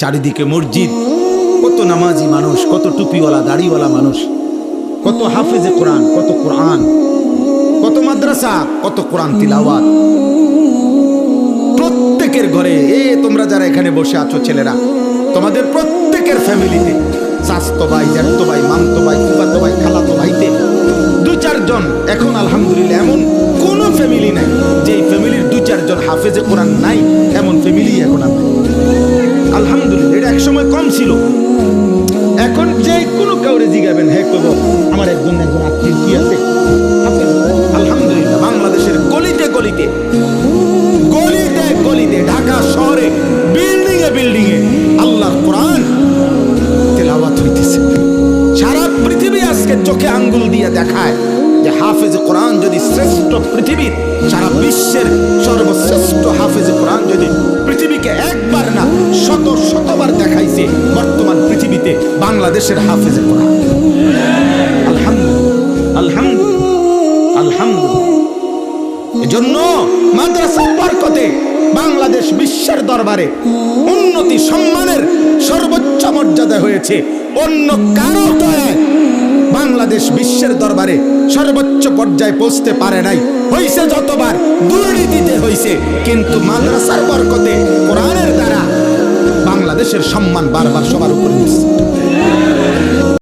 চারিদিকে মসজিদ, কত নামাজি মানুষ, কত টুপিওয়ালা দাড়িওয়ালা মানুষ, কত হাফেজে কোরআন, কত কোরআন, কত মাদ্রাসা, কত কোরআন তিলাওয়াত। প্রত্যেকের ঘরে, তোমরা যারা এখানে বসে আছো ছেলেরা, তোমাদের প্রত্যেকের ফ্যামিলিতে চাচতো ভাই, জ্যাঠতো ভাই, মামতো ভাই, ফুফাতো ভাই, খালাতো ভাইতে 2-4 জন, এখন আলহামদুলিল্লাহ এমন কোন ফ্যামিলি নাই যে ফ্যামিলির 2-4 জন হাফেজে কোরআন নাই, এমন ফ্যামিলি এখন আর নাই। আলহামদুলিল্লাহ, এটা একসময় কম ছিল। এখন যে কোনো কাউরে জিগাবেন, হ্যাঁ কব আমার একজন আত্মীয় কি আছে হাফেজ। আলহামদুলিল্লাহ, বাংলাদেশের গলিতে গলিতে, গলিতে গলিতে, ঢাকা শহরে বিল্ডিং এ বিল্ডিং এ আল্লাহর কোরআন তেলাওয়াত হইতেছে। সারা পৃথিবী আজকে চোখে আঙ্গুল দিয়ে দেখায় যে হাফেজ কোরআন যদি শ্রেষ্ঠ, পৃথিবীর সারা বিশ্বের সর্বশ্রেষ্ঠ হাফেজ কোরআন যদি পৃথিবীকে একবার না শতবার দেখাইছে, বর্তমান পৃথিবীতে বাংলাদেশের হাফেজ কোরআন। আলহামদুলিল্লাহ, আলহামদুলিল্লাহ, আলহামদুলিল্লাহ। এজন্য মাদ্রাসার বরকতে বাংলাদেশ বিশ্বের দরবারে উন্নতি, সম্মানের সর্বোচ্চ মর্যাদা হয়েছে। অন্য কারো দয়ায় বাংলাদেশ বিশ্বের দরবারে সর্বোচ্চ পর্যায়ে পৌঁছতে পারে নাই। হইছে যতবার দুর্নীতিতে হইছে, কিন্তু মাদ্রাসার বরকতে, কোরআনের দ্বারা বাংলাদেশের সম্মান বারবার সবার উপরে উঠছে।